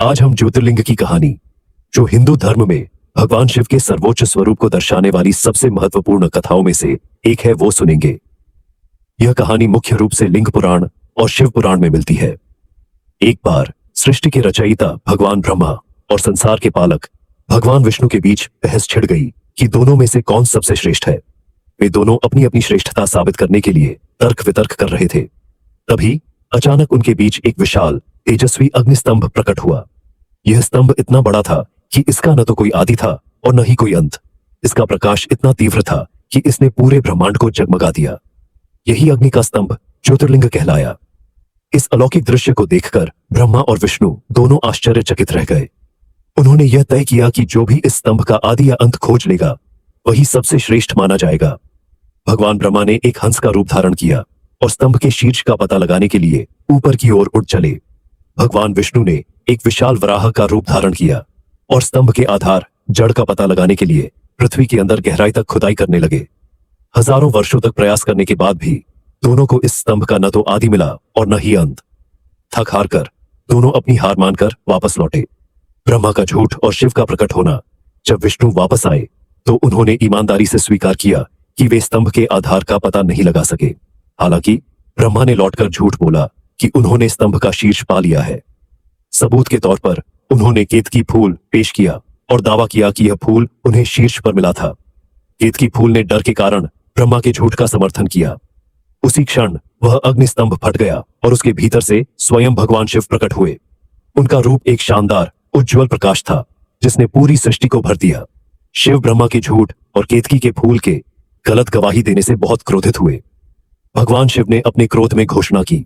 आज हम ज्योतिर्लिंग की कहानी, जो हिंदू धर्म में भगवान शिव के सर्वोच्च स्वरूप को दर्शाने वाली सबसे महत्वपूर्ण कथाओं में से एक है, वो सुनेंगे। यह कहानी मुख्य रूप से लिंग पुराण और शिव पुराण में मिलती है। एक बार सृष्टि के रचयिता भगवान ब्रह्मा और संसार के पालक भगवान विष्णु के बीच बहस छिड़ गई कि दोनों में से कौन सबसे श्रेष्ठ है। वे दोनों अपनी अपनी श्रेष्ठता साबित करने के लिए तर्क वितर्क कर रहे थे। तभी अचानक उनके बीच एक विशाल तेजस्वी अग्निस्तंभ प्रकट हुआ। यह स्तंभ इतना बड़ा था कि इसका न तो कोई आदि था और न ही कोई अंत। इसका प्रकाश इतना तीव्र था कि इसने पूरे ब्रह्मांड को जगमगा दिया। यही अग्नि का स्तंभ ज्योतिर्लिंग कहलाया। इस अलौकिक दृश्य को देखकर ब्रह्मा और विष्णु दोनों आश्चर्यचकित रह गए। उन्होंने यह तय किया कि जो भी इस स्तंभ का आदि या अंत खोज लेगा, वही सबसे श्रेष्ठ माना जाएगा। भगवान ब्रह्मा ने एक हंस का रूप धारण किया और स्तंभ के शीर्ष का पता लगाने के लिए ऊपर की ओर उड़ चले। भगवान विष्णु ने एक विशाल वराह का रूप धारण किया और स्तंभ के आधार जड़ का पता लगाने के लिए पृथ्वी के अंदर गहराई तक खुदाई करने लगे। हजारों वर्षों तक प्रयास करने के बाद भी दोनों को इस स्तंभ का न तो आदि मिला और न ही अंत। थक हार कर दोनों अपनी हार मानकर वापस लौटे। ब्रह्मा का झूठ और शिव का प्रकट होना। जब विष्णु वापस आए तो उन्होंने ईमानदारी से स्वीकार किया कि वे स्तंभ के आधार का पता नहीं लगा सके। हालांकि ब्रह्मा ने लौटकर झूठ बोला कि उन्होंने स्तंभ का शीर्ष पा लिया है। सबूत के तौर पर उन्होंने केतकी फूल पेश किया और दावा किया कि यह फूल उन्हें शीर्ष पर मिला था। केतकी फूल ने डर के कारण ब्रह्मा के झूठ का समर्थन किया। उसी क्षण वह अग्निस्तंभ फट गया और उसके भीतर से स्वयं भगवान शिव प्रकट हुए। उनका रूप एक शानदार उज्ज्वल प्रकाश था जिसने पूरी सृष्टि को भर दिया। शिव ब्रह्मा के झूठ और केतकी के फूल के गलत गवाही देने से बहुत क्रोधित हुए। भगवान शिव ने अपने क्रोध में घोषणा की,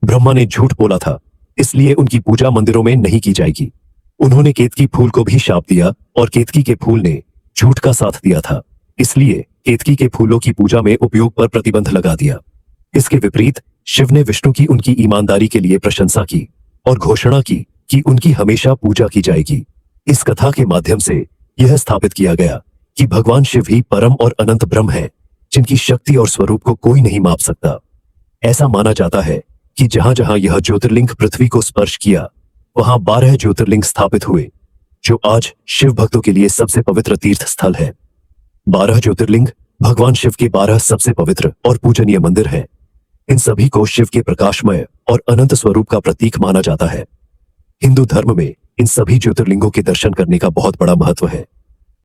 ब्रह्मा ने झूठ बोला था, इसलिए उनकी पूजा मंदिरों में नहीं की जाएगी। उन्होंने केतकी फूल को भी शाप दिया और केतकी के फूल ने झूठ का साथ दिया था, इसलिए केतकी के फूलों की पूजा में उपयोग पर प्रतिबंध लगा दिया। इसके विपरीत शिव ने विष्णु की उनकी ईमानदारी के लिए प्रशंसा की और घोषणा की कि उनकी हमेशा पूजा की जाएगी। इस कथा के माध्यम से यह स्थापित किया गया कि भगवान शिव ही परम और अनंत ब्रह्म है, जिनकी शक्ति और स्वरूप को कोई नहीं माप सकता। ऐसा माना जाता है कि जहां जहां यह ज्योतिर्लिंग पृथ्वी को स्पर्श किया, वहां 12 ज्योतिर्लिंग स्थापित हुए, जो आज शिव भक्तों के लिए सबसे पवित्र तीर्थ स्थल है। 12 ज्योतिर्लिंग भगवान शिव के 12 सबसे पवित्र और पूजनीय मंदिर हैं। इन सभी को शिव के प्रकाशमय और अनंत स्वरूप का प्रतीक माना जाता है। हिंदू धर्म में इन सभी ज्योतिर्लिंगों के दर्शन करने का बहुत बड़ा महत्व है।